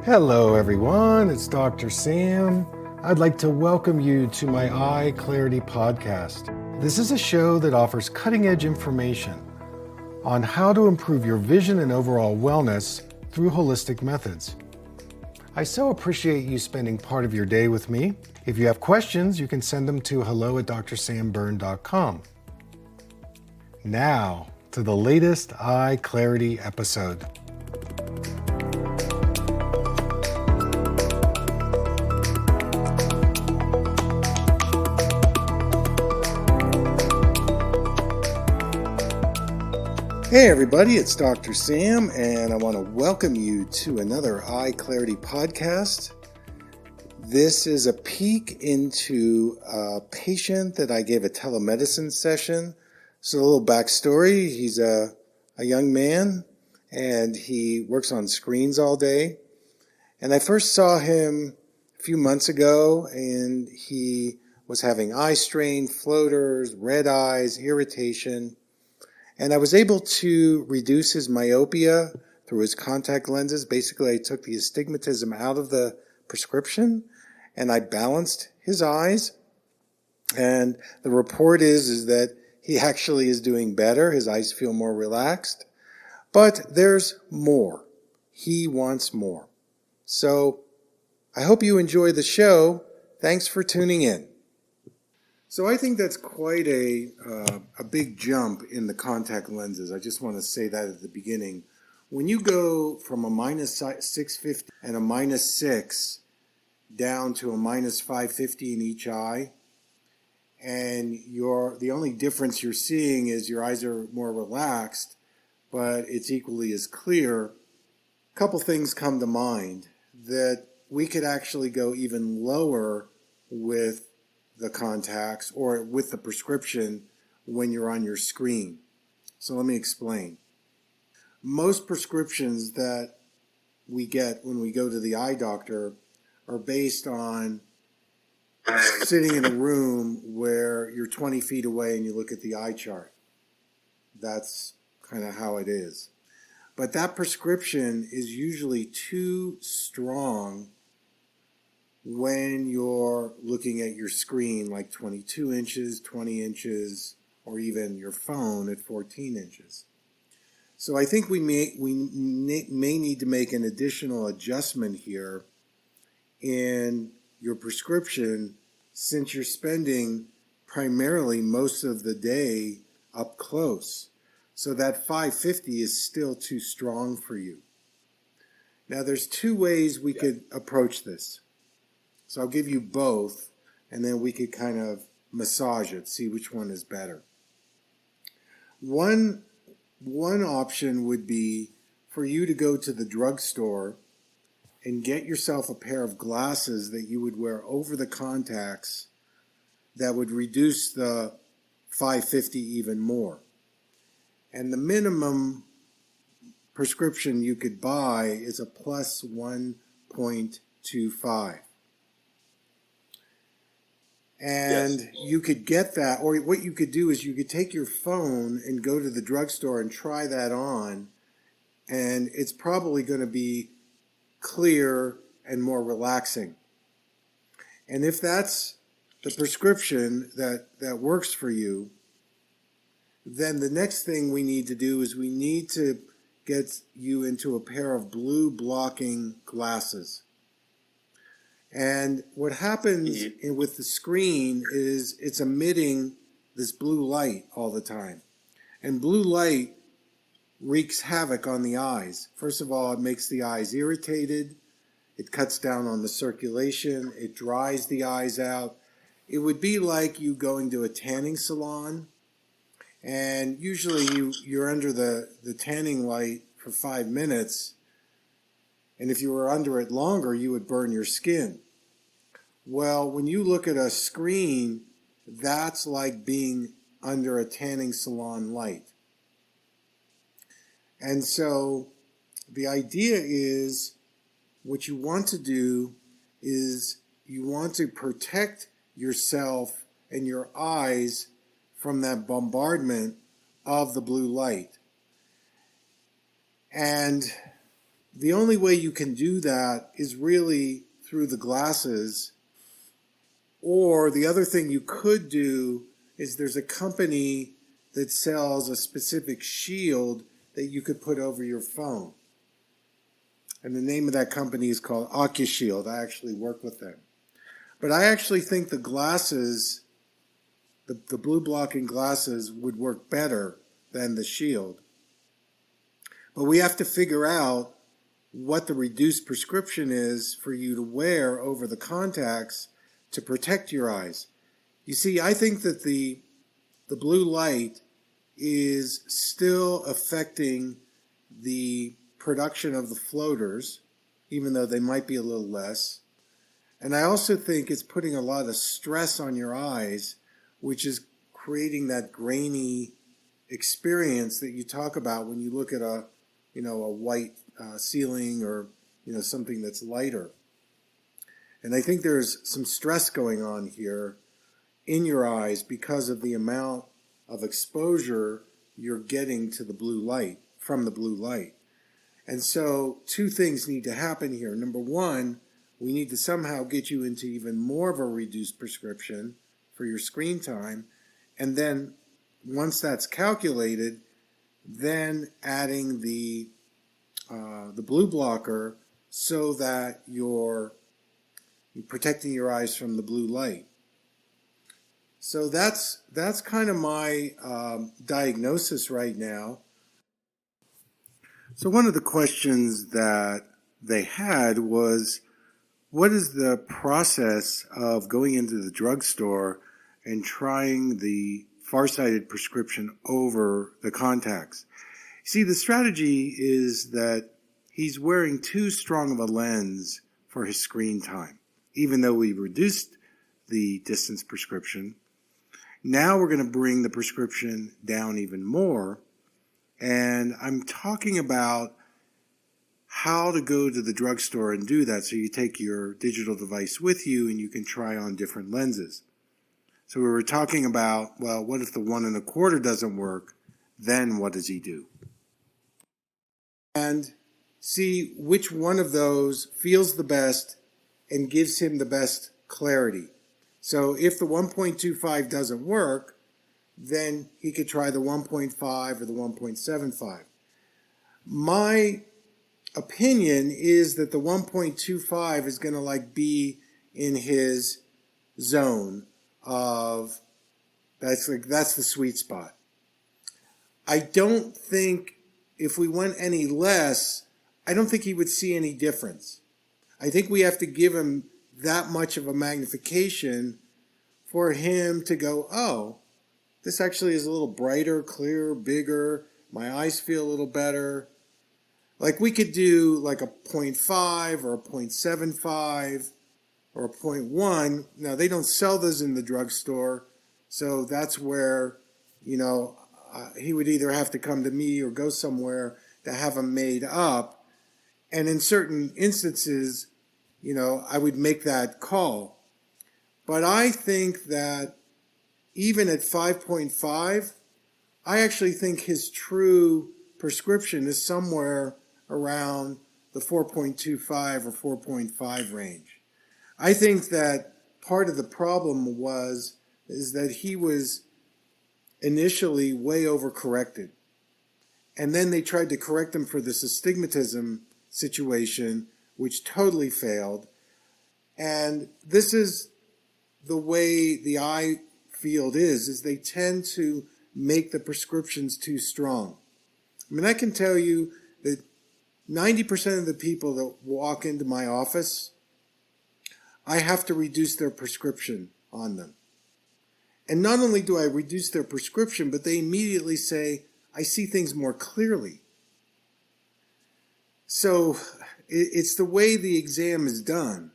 Hello everyone, it's Dr. Sam. I'd like to welcome you to my EyeClarity podcast. This is a show that offers cutting-edge information on how to improve your vision and overall wellness through holistic methods. I so appreciate you spending part of your day with me. If you have questions, you can send them to hello@drsamberne.com. Now, to the latest EyeClarity episode. Hey everybody, it's Dr. Sam, and I want to welcome you to another EyeClarity podcast. This is a peek into a patient that I gave a telemedicine session. So a little backstory, he's a young man, and he works on screens all day. And I first saw him a few months ago, and he was having eye strain, floaters, red eyes, irritation. And I was able to reduce his myopia through his contact lenses. Basically, I took the astigmatism out of the prescription and I balanced his eyes. And the report is that he actually is doing better. His eyes feel more relaxed. But there's more. He wants more. So I hope you enjoy the show. Thanks for tuning in. So I think that's quite a big jump in the contact lenses. I just want to say that at the beginning. When you go from a minus 650 and a minus 6 down to a minus 550 in each eye, and the only difference you're seeing is your eyes are more relaxed, but it's equally as clear, a couple things come to mind that we could actually go even lower with the contacts or with the prescription when you're on your screen. So let me explain. Most prescriptions that we get when we go to the eye doctor are based on sitting in a room where you're 20 feet away and you look at the eye chart. That's kind of how it is. But that prescription is usually too strong when you're looking at your screen like 22 inches, 20 inches, or even your phone at 14 inches. So I think we may need to make an additional adjustment here in your prescription since you're spending primarily most of the day up close. So that 550 is still too strong for you. Now there's two ways we could approach this. So I'll give you both, and then we could kind of massage it, see which one is better. One option would be for you to go to the drugstore and get yourself a pair of glasses that you would wear over the contacts that would reduce the 550 even more. And the minimum prescription you could buy is a plus 1.25. And yes, you could get that, or what you could do is you could take your phone and go to the drugstore and try that on, and it's probably going to be clear and more relaxing. And if that's the prescription that works for you, then the next thing we need to do is we need to get you into a pair of blue blocking glasses. And what happens with the screen is it's emitting this blue light all the time. And blue light wreaks havoc on the eyes. First of all, it makes the eyes irritated. It cuts down on the circulation. It dries the eyes out. It would be like you going to a tanning salon. And usually you're under the tanning light for 5 minutes. And if you were under it longer, you would burn your skin. Well, when you look at a screen, that's like being under a tanning salon light. And so the idea is what you want to do is you want to protect yourself and your eyes from that bombardment of the blue light. And The only way you can do that is really through the glasses, or the other thing you could do is there's a company that sells a specific shield that you could put over your phone. And the name of that company is called OcuShield. I actually work with them. But I actually think the glasses, the blue blocking glasses, would work better than the shield. But we have to figure out what the reduced prescription is for you to wear over the contacts to protect your eyes. You see, I think that the blue light is still affecting the production of the floaters, even though they might be a little less. And I also think it's putting a lot of stress on your eyes, which is creating that grainy experience that you talk about when you look at a white ceiling or something that's lighter. And I think there's some stress going on here in your eyes because of the amount of exposure you're getting to the blue light, from the blue light. And so two things need to happen here. Number one, we need to somehow get you into even more of a reduced prescription for your screen time. And then once that's calculated, then adding the blue blocker so that you're protecting your eyes from the blue light. So that's kind of my diagnosis right now. So one of the questions that they had was, what is the process of going into the drugstore and trying the farsighted prescription over the contacts? See, the strategy is that he's wearing too strong of a lens for his screen time. Even though we reduced the distance prescription, now we're going to bring the prescription down even more. And I'm talking about how to go to the drugstore and do that. So you take your digital device with you and you can try on different lenses. So we were talking about, well, what if the 1 1/4 doesn't work? Then what does he do? And see which one of those feels the best and gives him the best clarity. So if the 1.25 doesn't work, then he could try the 1.5 or the 1.75. My opinion is that the 1.25 is going to be in his zone of, that's the sweet spot. I don't think if we went any less, I don't think he would see any difference. I think we have to give him that much of a magnification for him to go, oh, this actually is a little brighter, clearer, bigger. My eyes feel a little better. Like we could do like a 0.5 or a 0.75 or a 0.1. Now, they don't sell those in the drugstore, so that's where, he would either have to come to me or go somewhere to have them made up. And in certain instances, I would make that call. But I think that even at 5.5, I actually think his true prescription is somewhere around the 4.25 or 4.5 range. I think that part of the problem is that he was initially way overcorrected. And then they tried to correct him for this astigmatism situation, which totally failed. And this is the way the eye field is they tend to make the prescriptions too strong. I mean, I can tell you that 90% of the people that walk into my office, I have to reduce their prescription on them. And not only do I reduce their prescription, but they immediately say, I see things more clearly. So it's the way the exam is done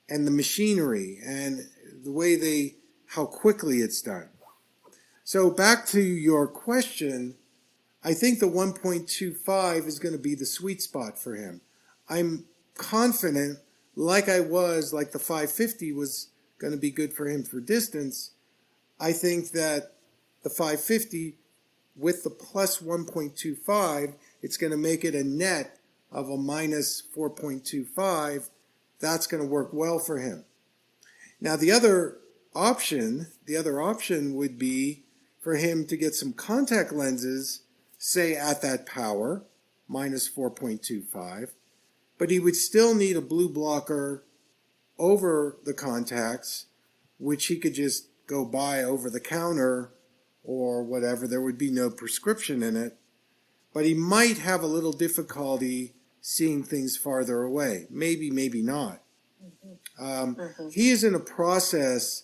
and the machinery and the way how quickly it's done. So back to your question, I think the 1.25 is going to be the sweet spot for him. I'm confident, like the 550 was going to be good for him for distance. I think that the 550 with the plus 1.25, it's going to make it a net of a minus 4.25, that's going to work well for him. Now the other option would be for him to get some contact lenses, say at that power, minus 4.25, but he would still need a blue blocker over the contacts, which he could just go buy over the counter or whatever. There would be no prescription in it, but he might have a little difficulty seeing things farther away. Maybe, maybe not. He is in a process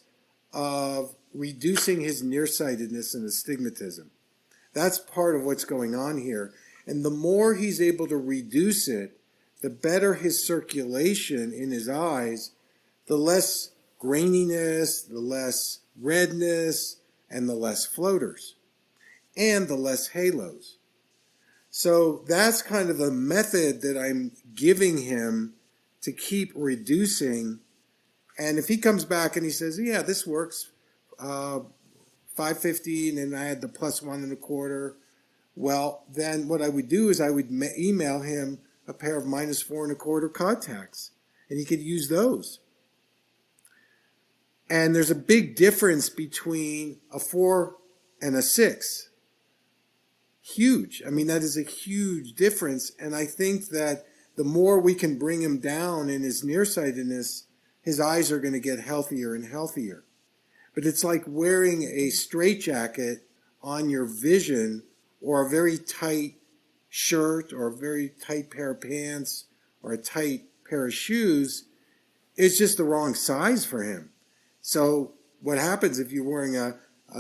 of reducing his nearsightedness and astigmatism. That's part of what's going on here. And the more he's able to reduce it, the better his circulation in his eyes, the less graininess, the less redness, and the less floaters, and the less halos. So that's kind of the method that I'm giving him to keep reducing. And if he comes back and he says, yeah, this works, 550, and then I had the plus 1.25, well, then what I would do is I would email him a pair of minus 4.25 contacts, and he could use those. And there's a big difference between a 4 and a 6. Huge. I mean, that is a huge difference. And I think that the more we can bring him down in his nearsightedness, his eyes are going to get healthier and healthier. But it's like wearing a straitjacket on your vision, or a very tight shirt, or a very tight pair of pants, or a tight pair of shoes. It's just the wrong size for him. So what happens if you're wearing a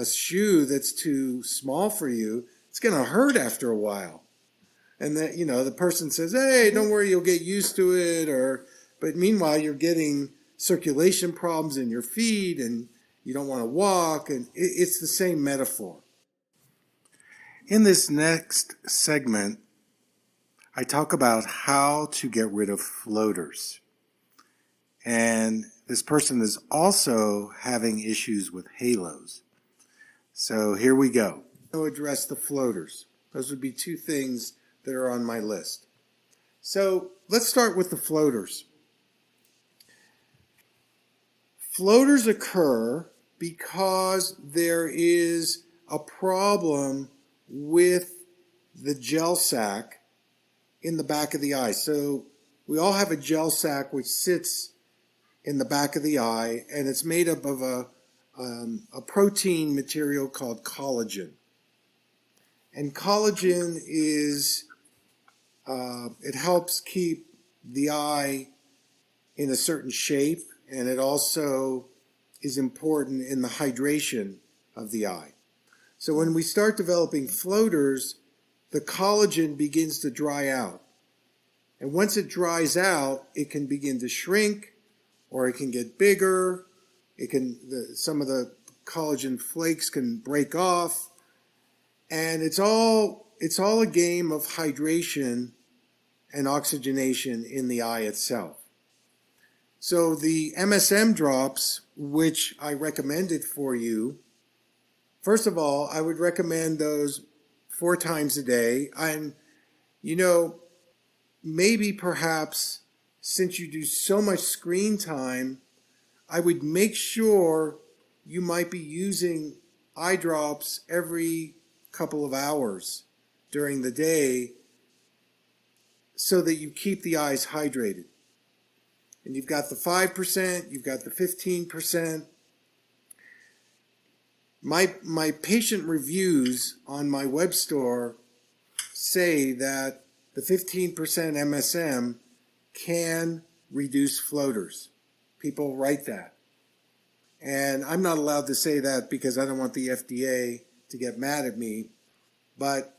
shoe that's too small for you? It's going to hurt after a while. And that, the person says, hey, don't worry, you'll get used to it. But meanwhile, you're getting circulation problems in your feet, and you don't want to walk. And it's the same metaphor. In this next segment, I talk about how to get rid of floaters. And this person is also having issues with halos. So here we go. I'll address the floaters. Those would be two things that are on my list. So let's start with the floaters. Floaters occur because there is a problem with the gel sac in the back of the eye. So we all have a gel sac which sits in the back of the eye, and it's made up of a protein material called collagen. And collagen is, it helps keep the eye in a certain shape, and it also is important in the hydration of the eye. So when we start developing floaters, the collagen begins to dry out. And once it dries out, it can begin to shrink, or it can get bigger. Some of the collagen flakes can break off. And it's all a game of hydration and oxygenation in the eye itself. So the MSM drops, which I recommended for you, first of all, I would recommend those 4 times a day. And, maybe perhaps since you do so much screen time, I would make sure you might be using eye drops every couple of hours during the day so that you keep the eyes hydrated. And you've got the 5%, you've got the 15%. My patient reviews on my web store say that the 15% MSM can reduce floaters. People write that. And I'm not allowed to say that because I don't want the FDA to get mad at me, but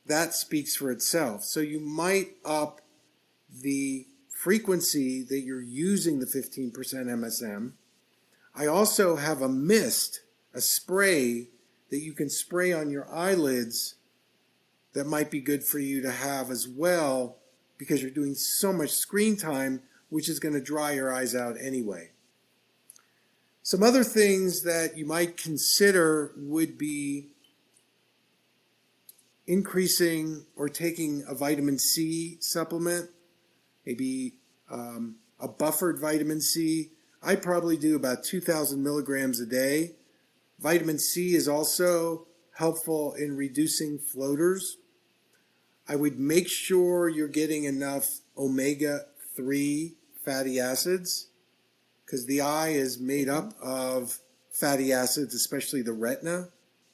that speaks for itself. So you might up the frequency that you're using the 15% MSM. I also have a mist, a spray that you can spray on your eyelids that might be good for you to have as well, because you're doing so much screen time, which is going to dry your eyes out anyway. Some other things that you might consider would be increasing or taking a vitamin C supplement, maybe a buffered vitamin C. I probably do about 2,000 milligrams a day. Vitamin C is also helpful in reducing floaters. I would make sure you're getting enough omega-3 fatty acids, because the eye is made up of fatty acids, especially the retina.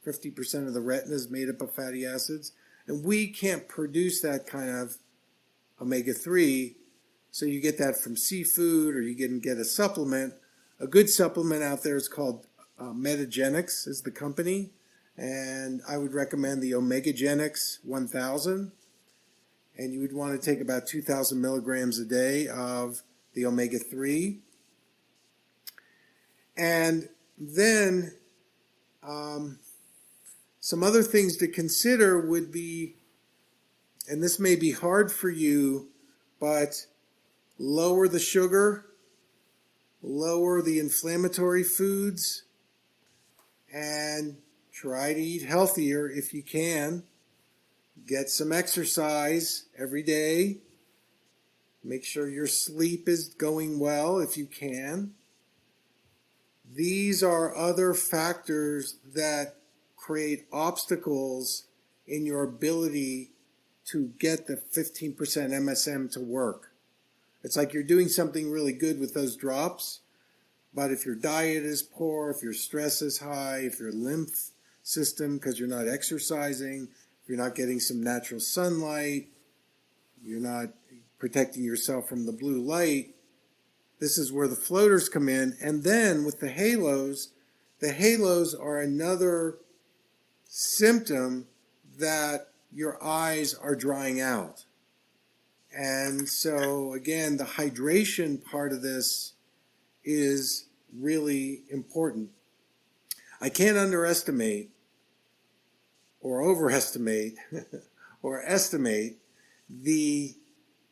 50% of the retina is made up of fatty acids. And we can't produce that kind of omega-3, so you get that from seafood, or you can get a supplement. A good supplement out there is called Metagenics is the company, and I would recommend the Omegagenics 1000. And you would want to take about 2,000 milligrams a day of the omega-3. And then some other things to consider would be, and this may be hard for you, but lower the sugar, lower the inflammatory foods, and try to eat healthier if you can. Get some exercise every day. Make sure your sleep is going well if you can. These are other factors that create obstacles in your ability to get the 15% MSM to work. It's like you're doing something really good with those drops, but if your diet is poor, if your stress is high, if your lymph system, because you're not exercising, if you're not getting some natural sunlight, you're not protecting yourself from the blue light, this is where the floaters come in. And then with the halos are another symptom that your eyes are drying out. And so again, the hydration part of this is really important. I can't underestimate or overestimate or estimate the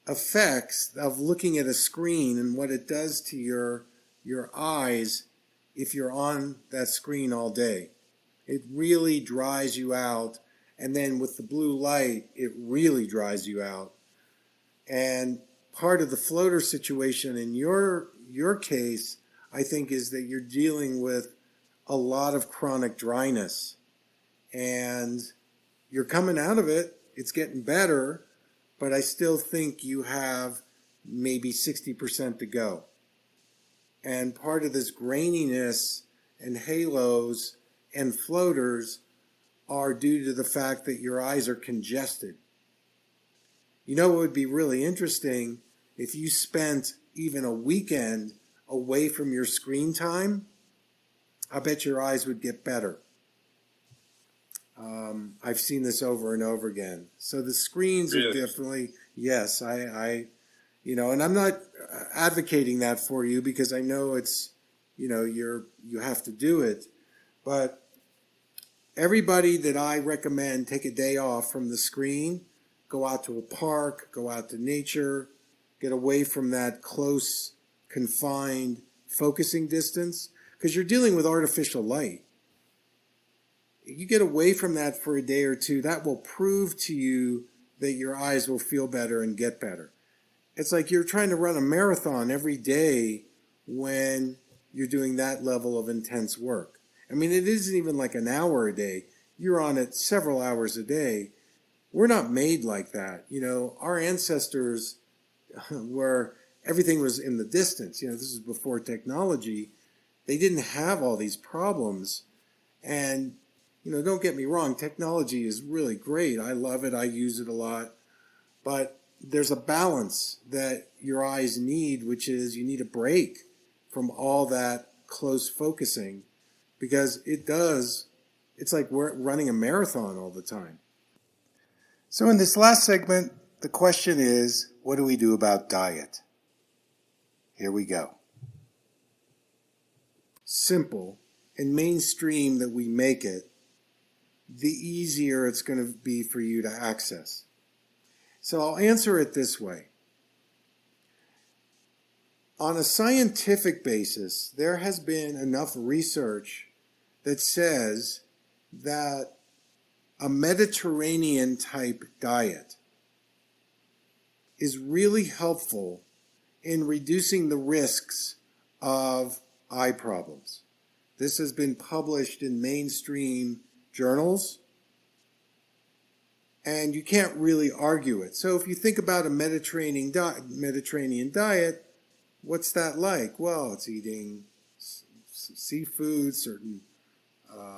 effects of looking at a screen and what it does to your eyes if you're on that screen all day. It really dries you out, and then with the blue light, it really dries you out. And part of the floater situation in your case, I think, is that you're dealing with a lot of chronic dryness. And you're coming out of it, it's getting better, but I still think you have maybe 60% to go. And part of this graininess and halos and floaters are due to the fact that your eyes are congested. You know, it would be really interesting if you spent even a weekend away from your screen time. I bet your eyes would get better. I've seen this over and over again. So the screens are definitely, yes, I and I'm not advocating that for you, because I know it's, you have to do it. But everybody that I recommend take a day off from the screen, go out to a park, go out to nature, get away from that close, confined focusing distance, because you're dealing with artificial light. You get away from that for a day or two, that will prove to you that your eyes will feel better and get better. It's like you're trying to run a marathon every day when you're doing that level of intense work. I mean, it isn't even like an hour a day. You're on it several hours a day. We're not made like that. Our ancestors were, everything was in the distance. This is before technology. They didn't have all these problems. And don't get me wrong, technology is really great. I love it. I use it a lot. But there's a balance that your eyes need, which is you need a break from all that close focusing, because it's like we're running a marathon all the time. So in this last segment, the question is, what do we do about diet? Here we go. Simple and mainstream that we make it, the easier it's going to be for you to access. So I'll answer it this way. On a scientific basis, there has been enough research that says that a Mediterranean type diet is really helpful in reducing the risks of eye problems. This has been published in mainstream journals, and you can't really argue it. So if you think about a Mediterranean diet, what's that like? Well, it's eating seafood, certain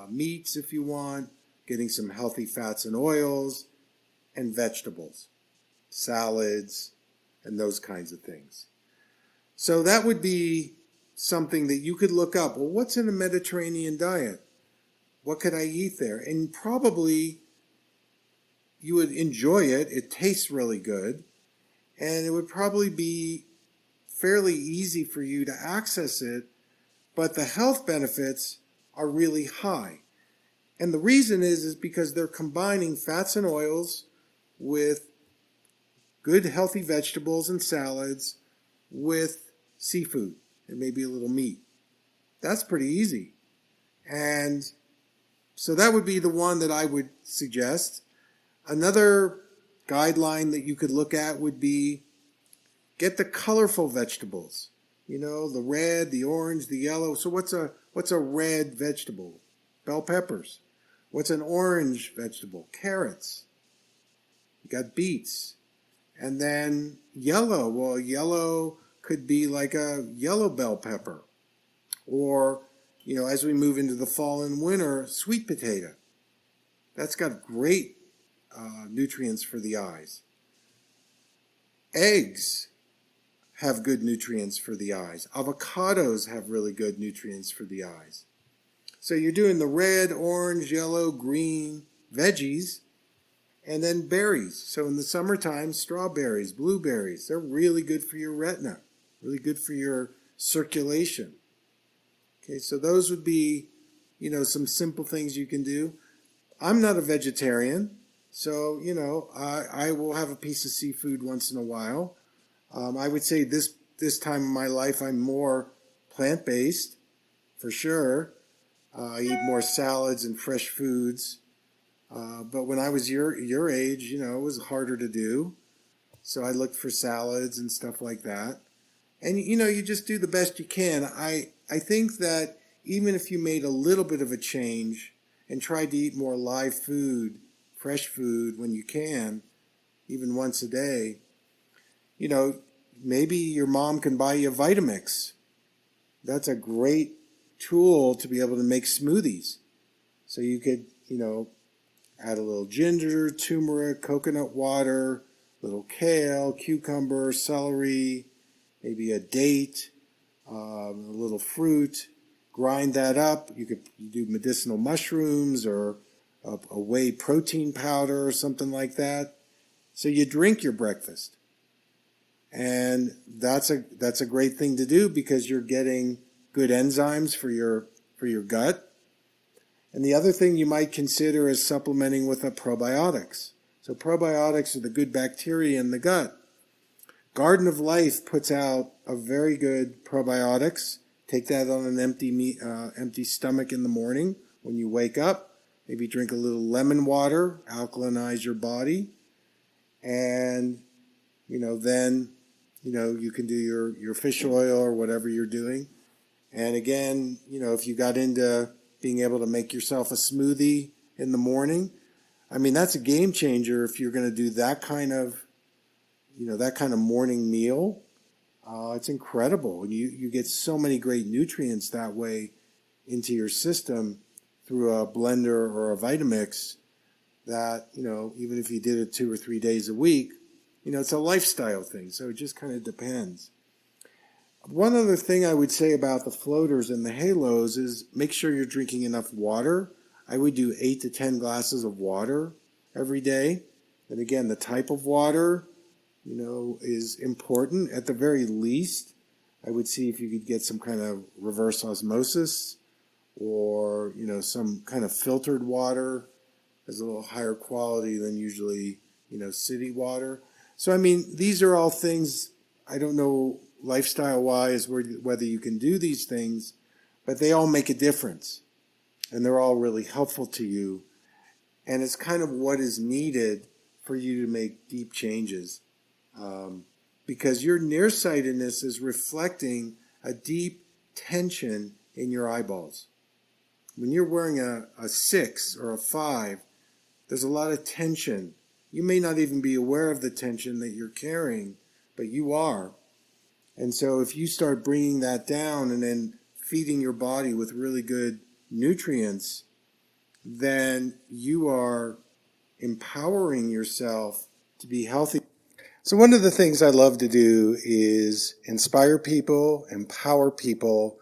meats if you want, getting some healthy fats and oils, and vegetables, salads, and those kinds of things. So that would be something that you could look up. Well, what's in a Mediterranean diet? What could I eat there? And probably you would enjoy it. It tastes really good. And it would probably be fairly easy for you to access it, but the health benefits are really high. And the reason is because they're combining fats and oils with good healthy vegetables and salads with seafood and maybe a little meat. That's pretty easy. And so that would be the one that I would suggest. Another guideline that you could look at would be get the colorful vegetables. You know, the red, the orange, the yellow. So what's a red vegetable? Bell peppers. What's an orange vegetable? Carrots. You got beets. And then yellow. Well, yellow could be like a yellow bell pepper. Or, you know, as we move into the fall and winter, sweet potato. That's got great nutrients for the eyes. Eggs have good nutrients for the eyes. Avocados have really good nutrients for the eyes. So you're doing the red, orange, yellow, green veggies, and then berries. So in the summertime, strawberries, blueberries, they're really good for your retina, really good for your circulation. Okay, so those would be, you know, some simple things you can do. I'm not a vegetarian, so, you know, I will have a piece of seafood once in a while. I would say this time in my life I'm more plant-based, for sure. I eat more salads and fresh foods. But when I was your age, you know, it was harder to do. So I looked for salads and stuff like that. And, you know, you just do the best you can. I think that even if you made a little bit of a change and tried to eat more live food, fresh food when you can, even once a day, you know, maybe your mom can buy you a Vitamix. That's a great tool to be able to make smoothies. So you could, you know, add a little ginger, turmeric, coconut water, a little kale, cucumber, celery, maybe a date, a little fruit. Grind that up. You could do medicinal mushrooms or a whey protein powder or something like that. So you drink your breakfast. And that's a great thing to do because you're getting good enzymes for your gut. And the other thing you might consider is supplementing with probiotics. So probiotics are the good bacteria in the gut. Garden of Life puts out a very good probiotics. Take that on an empty stomach in the morning when you wake up. Maybe drink a little lemon water, alkalinize your body. And, you know, then, you know, you can do your fish oil or whatever you're doing. And again, you know, if you got into being able to make yourself a smoothie in the morning, I mean, that's a game changer if you're going to do that kind of, you know, that kind of morning meal. It's incredible. You get so many great nutrients that way into your system through a blender or a Vitamix that, you know, even if you did it 2 or 3 days a week, you know, it's a lifestyle thing. So it just kind of depends. One other thing I would say about the floaters and the halos is make sure you're drinking enough water. I would do 8 to 10 glasses of water every day. And again, the type of water, you know, is important. At the very least, I would see if you could get some kind of reverse osmosis or, you know, some kind of filtered water that's a little higher quality than usually, you know, city water. So, I mean, these are all things, I don't know lifestyle-wise whether you can do these things, but they all make a difference. And they're all really helpful to you. And it's kind of what is needed for you to make deep changes. Because your nearsightedness is reflecting a deep tension in your eyeballs. When you're wearing a 6 or a 5, there's a lot of tension. You may not even be aware of the tension that you're carrying, but you are. And so if you start bringing that down and then feeding your body with really good nutrients, then you are empowering yourself to be healthy. So one of the things I love to do is inspire people, empower people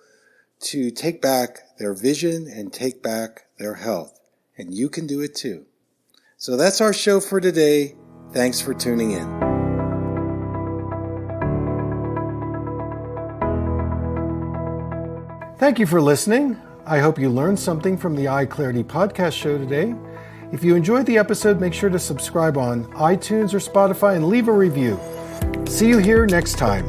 to take back their vision and take back their health. And you can do it too. So that's our show for today. Thanks for tuning in. Thank you for listening. I hope you learned something from the EyeClarity podcast show today. If you enjoyed the episode, make sure to subscribe on iTunes or Spotify and leave a review. See you here next time.